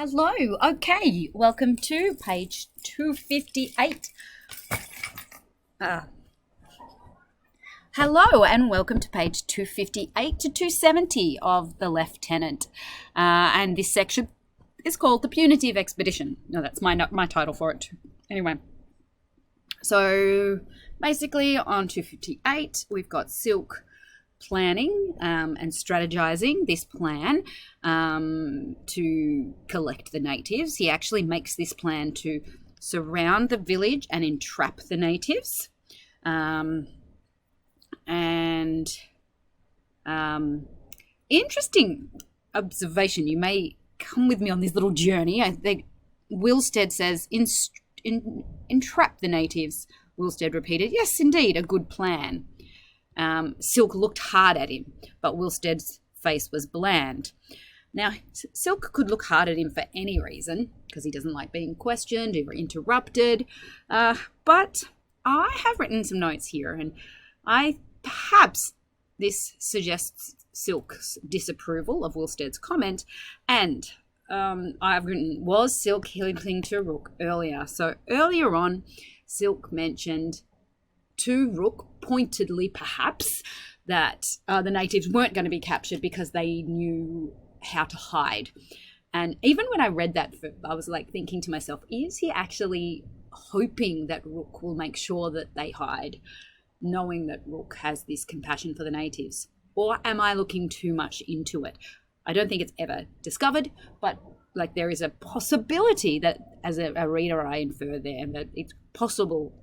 Hello. Okay, welcome to page 258. Hello and welcome to page 258 to 270 of The Lieutenant. And this section is called The Punitive Expedition. No, that's my title for it. Anyway, so basically on 258, we've got Silk planning and strategizing this plan to collect the natives. He actually makes this plan to surround the village and entrap the natives. Interesting observation. You may come with me on this little journey. I think Wilstead says, entrap the natives. Wilstead repeated, yes, indeed, a good plan. Silk looked hard at him, but Wilstead's face was bland. Now, Silk could look hard at him for any reason, because he doesn't like being questioned or interrupted. But I have written some notes here, and perhaps this suggests Silk's disapproval of Wilstead's comment, and I've written, was Silk hinting to Rook earlier? So earlier on, Silk mentioned to Rook, pointedly perhaps, that the natives weren't going to be captured because they knew how to hide. And even when I read that, I was like thinking to myself, is he actually hoping that Rook will make sure that they hide, knowing that Rook has this compassion for the natives? Or am I looking too much into it? I don't think it's ever discovered, but like there is a possibility that as a reader I infer there that it's possible.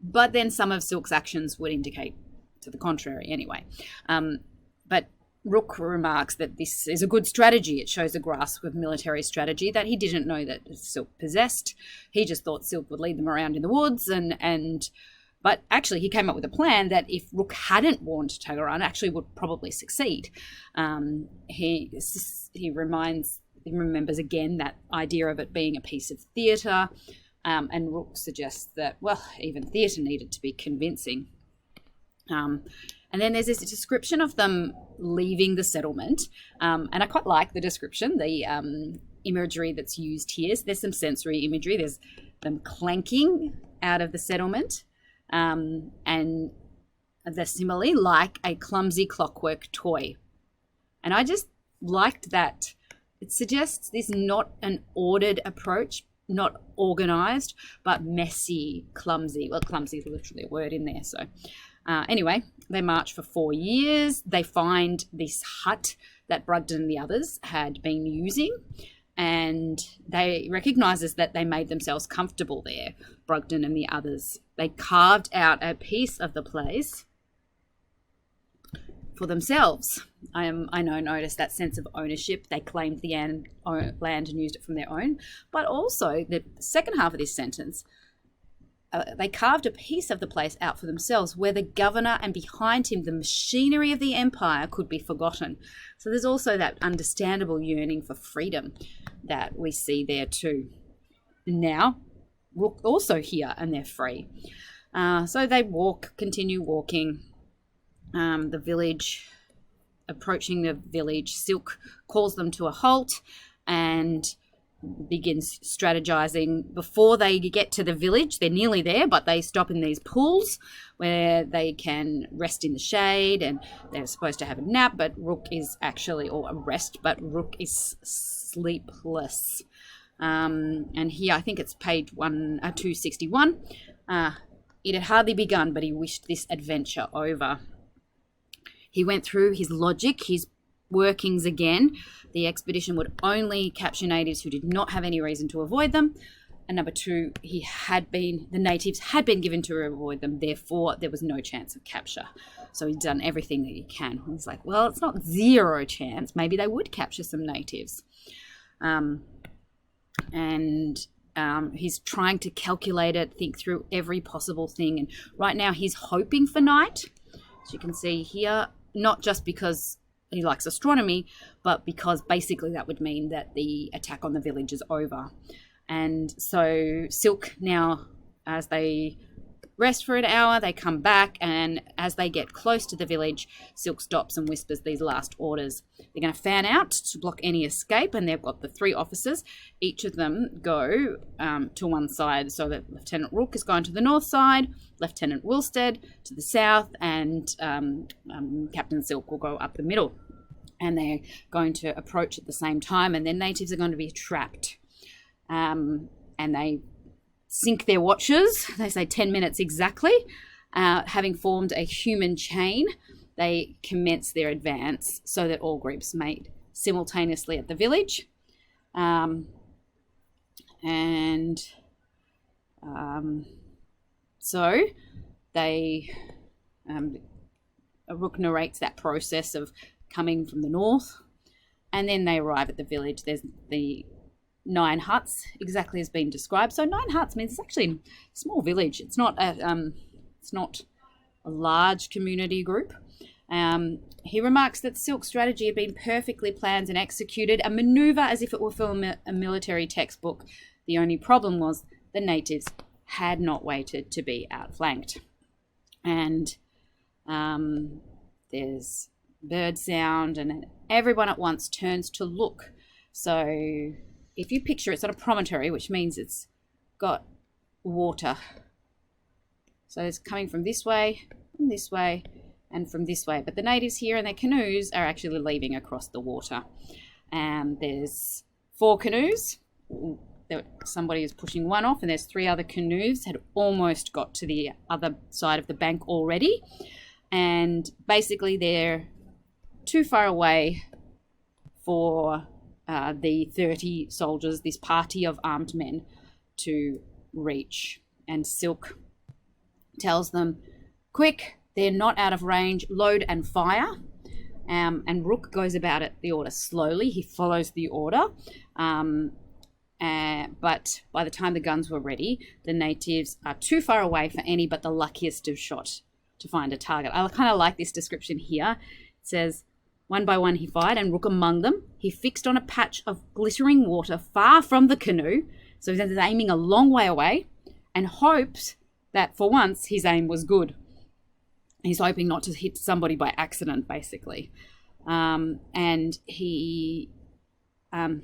But then some of Silk's actions would indicate to the contrary anyway. But Rook remarks that this is a good strategy. It shows a grasp of military strategy that he didn't know that Silk possessed. He just thought Silk would lead them around in the woods, but actually he came up with a plan that if Rook hadn't warned Tagaran, actually would probably succeed. He remembers again that idea of it being a piece of theatre. And Rook suggests that, well, even theatre needed to be convincing. And then there's this description of them leaving the settlement. And I quite like the description, the imagery that's used here. So there's some sensory imagery. There's them clanking out of the settlement. And they're similarly like a clumsy clockwork toy. And I just liked that. It suggests this not an ordered approach, not organised, but messy, clumsy. Well, clumsy is literally a word in there. So anyway, they march for 4 years. They find this hut that Brugden and the others had been using, and they recognises that they made themselves comfortable there, Brugden and the others. They carved out a piece of the place for themselves. I noticed that sense of ownership. They claimed the land and used it from their own. But also, the second half of this sentence, they carved a piece of the place out for themselves where the governor and behind him the machinery of the empire could be forgotten. So there's also that understandable yearning for freedom that we see there too. Now, Rook also here, and they're free. So they continue walking. The village, approaching the village, Silk calls them to a halt and begins strategizing. Before they get to the village, they're nearly there, but they stop in these pools where they can rest in the shade, and they're supposed to have a nap, but Rook is actually, or a rest, but Rook is sleepless. And here, I think it's page 261, it had hardly begun, but he wished this adventure over. He went through his logic, his workings again. The expedition would only capture natives who did not have any reason to avoid them. And number two, the natives had been given to avoid them, therefore there was no chance of capture. So he'd done everything that he can. And he's like, well, it's not zero chance. Maybe they would capture some natives. He's trying to calculate it, think through every possible thing. And right now he's hoping for night. As you can see here, not just because he likes astronomy, but because basically that would mean that the attack on the village is over. And so Silk now, as they rest for an hour, they come back, and as they get close to the village, Silk stops and whispers these last orders. They're going to fan out to block any escape, and they've got the 3 officers. Each of them go to one side, so that Lieutenant Rook is going to the north side, Lieutenant Wilstead to the south, and Captain Silk will go up the middle. And they're going to approach at the same time, and their natives are going to be trapped. And they sink their watches. They say 10 minutes exactly. Having formed a human chain, they commence their advance so that all groups meet simultaneously at the village. So they, Rook narrates that process of coming from the north, and then they arrive at the village. There's the 9 huts, exactly as been described. So 9 huts means it's actually a small village. It's not a large community group. He remarks that Silk's strategy had been perfectly planned and executed, a maneuver as if it were from a military textbook. The only problem was the natives had not waited to be outflanked. And there's bird sound, and everyone at once turns to look. So if you picture, it's on a promontory, which means it's got water. So it's coming from this way, and from this way. But the natives here in their canoes are actually leaving across the water. And there's 4 canoes. Somebody is pushing one off, and there's 3 other canoes had almost got to the other side of the bank already. And basically they're too far away for the 30 soldiers, this party of armed men, to reach. And Silk tells them, quick, they're not out of range, load and fire. And Rook goes about it, the order, slowly. He follows the order. But by the time the guns were ready, the natives are too far away for any but the luckiest of shot to find a target. I kind of like this description here. It says, one by one he fired, and Rook among them. He fixed on a patch of glittering water far from the canoe, so he's aiming a long way away, and hoped that for once his aim was good. He's hoping not to hit somebody by accident, basically. And he, in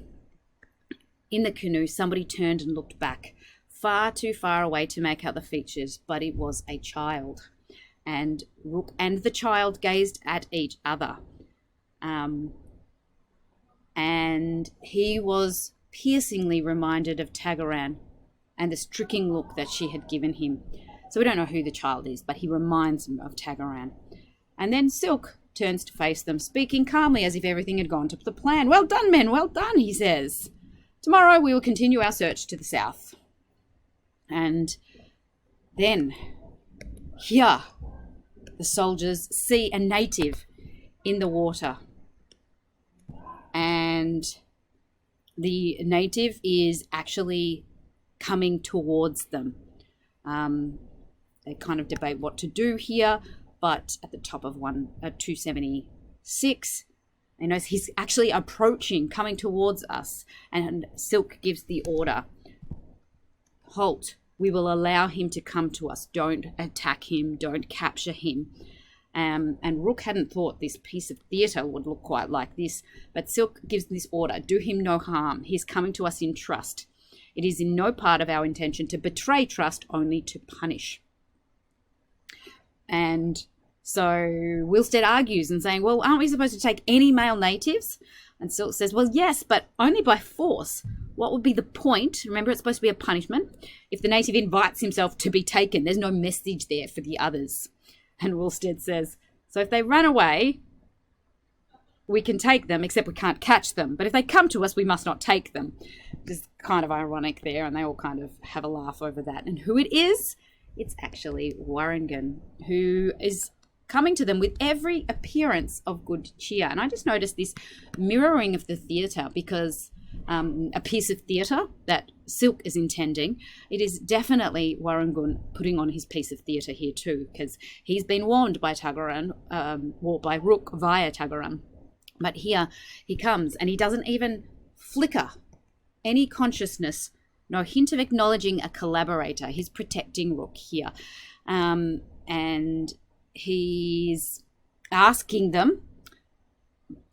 the canoe, somebody turned and looked back, far too far away to make out the features, but it was a child. And Rook and the child gazed at each other. And he was piercingly reminded of Tagaran and the stricken look that she had given him. So we don't know who the child is, but he reminds him of Tagaran. And then Silk turns to face them, speaking calmly as if everything had gone to the plan. Well done, men, well done, he says. Tomorrow we will continue our search to the south. And then, here, the soldiers see a native in the water. And the native is actually coming towards them. They kind of debate what to do here, but at the top of 276, you know, he's actually approaching, coming towards us, and Silk gives the order, halt, we will allow him to come to us, don't attack him, don't capture him. And Rook hadn't thought this piece of theatre would look quite like this, but Silk gives this order, do him no harm, he's coming to us in trust. It is in no part of our intention to betray trust, only to punish. And so Wilstead argues and saying, well, aren't we supposed to take any male natives? And Silk says, well, yes, but only by force. What would be the point? Remember, it's supposed to be a punishment. If the native invites himself to be taken, there's no message there for the others. And Wilstead says, so if they run away, we can take them, except we can't catch them. But if they come to us, we must not take them. It's kind of ironic there, and they all kind of have a laugh over that. And who it is? It's actually Warringan, who is coming to them with every appearance of good cheer. And I just noticed this mirroring of the theatre, because a piece of theatre that Silk is intending, it is definitely Warringan putting on his piece of theatre here too, because he's been warned by Tagaran, or by Rook via Tagaran. But here he comes, and he doesn't even flicker any consciousness, no hint of acknowledging a collaborator. He's protecting Rook here. and he's asking them,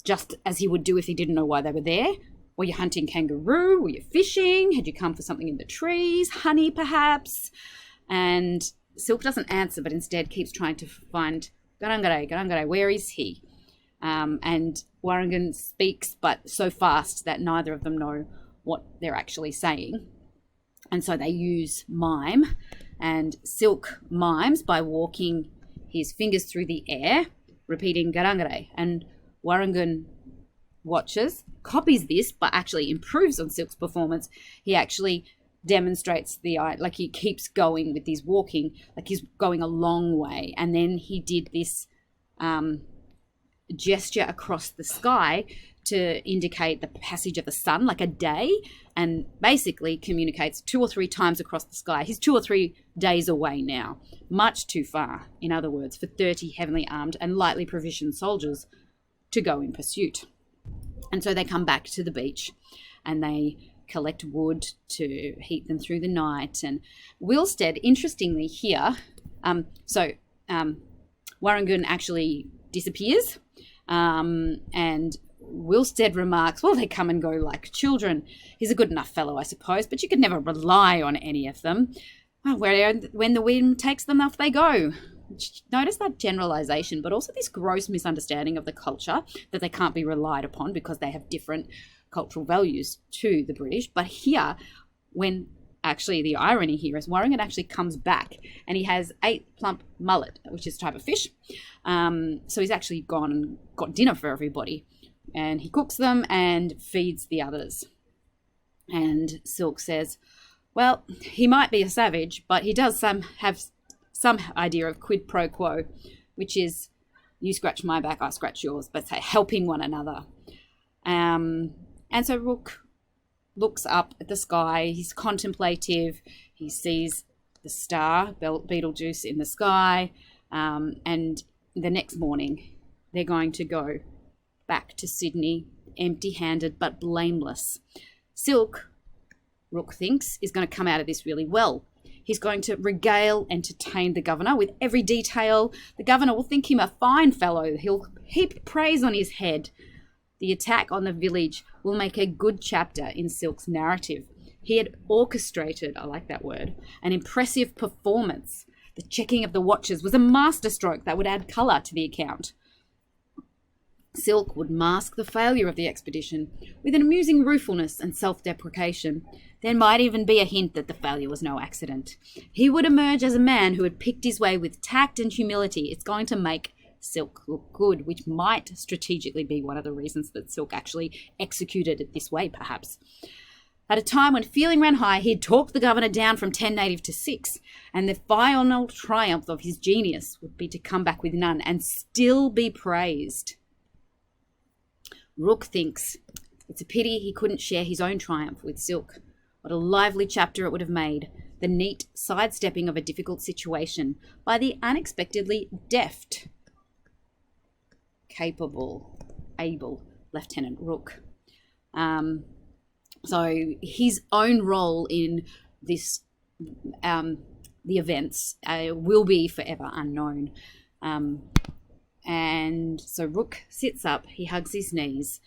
just as he would do if he didn't know why they were there. Were you hunting kangaroo? Were you fishing? Had you come for something in the trees? Honey, perhaps? And Silk doesn't answer, but instead keeps trying to find Garangare, where is he? And Warringan speaks, but so fast that neither of them know what they're actually saying. And so they use mime, and Silk mimes by walking his fingers through the air, repeating Garangare. And Warringan watches, copies this, but actually improves on Silk's performance. He actually demonstrates like he keeps going with his walking, like he's going a long way. And then he did this gesture across the sky to indicate the passage of the sun, like a day, and basically communicates 2 or 3 times across the sky. He's 2 or 3 days away now, much too far, in other words, for 30 heavily armed and lightly provisioned soldiers to go in pursuit. And so they come back to the beach and they collect wood to heat them through the night. And Wilstead, interestingly here, Warringan actually disappears, and Wilstead remarks, well, they come and go like children. He's a good enough fellow, I suppose, but you could never rely on any of them. When the wind takes them, off they go. Notice that generalization, but also this gross misunderstanding of the culture, that they can't be relied upon because they have different cultural values to the British. But here, when actually the irony here is Warringan actually comes back and he has 8 plump mullet, which is a type of fish. So he's actually gone and got dinner for everybody, and he cooks them and feeds the others. And Silk says, well, he might be a savage, but he does have some idea of quid pro quo, which is you scratch my back, I scratch yours, but say helping one another. And so Rook looks up at the sky. He's contemplative. He sees the star, Betelgeuse, in the sky. And the next morning, they're going to go back to Sydney, empty-handed but blameless. Silk, Rook thinks, is going to come out of this really well. He's going to entertain the governor with every detail. The governor will think him a fine fellow. He'll heap praise on his head. The attack on the village will make a good chapter in Silk's narrative. He had orchestrated, I like that word, an impressive performance. The checking of the watches was a masterstroke that would add colour to the account. Silk would mask the failure of the expedition with an amusing ruefulness and self-deprecation. There might even be a hint that the failure was no accident. He would emerge as a man who had picked his way with tact and humility. It's going to make Silk look good, which might strategically be one of the reasons that Silk actually executed it this way, perhaps. At a time when feeling ran high, he'd talked the governor down from 10 native to 6, and the final triumph of his genius would be to come back with none and still be praised. Rook thinks it's a pity he couldn't share his own triumph with Silk. What a lively chapter it would have made, the neat sidestepping of a difficult situation by the unexpectedly deft, capable, able Lieutenant Rook. So his own role in this, the events, will be forever unknown. And so Rook sits up, he hugs his knees.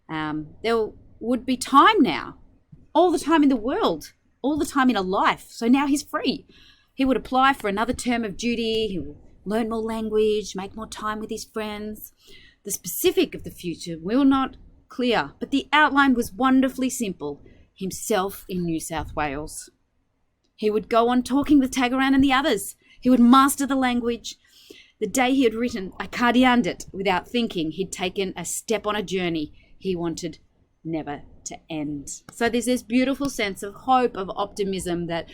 There would be time now, all the time in the world, all the time in a life. So now he's free. He would apply for another term of duty. He will learn more language, make more time with his friends. The specific of the future will not clear, but the outline was wonderfully simple. Himself in New South Wales. He would go on talking with Tagaran and the others. He would master the language. The day he had written, I cardianed it without thinking. He'd taken a step on a journey he wanted never to end. So there's this beautiful sense of hope, of optimism, that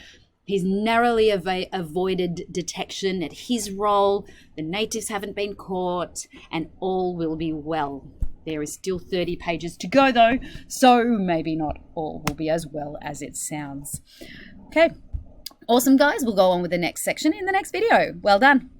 he's narrowly avoided detection at his role. The natives haven't been caught, and all will be well. There is still 30 pages to go, though, so maybe not all will be as well as it sounds. Okay, awesome, guys. We'll go on with the next section in the next video. Well done.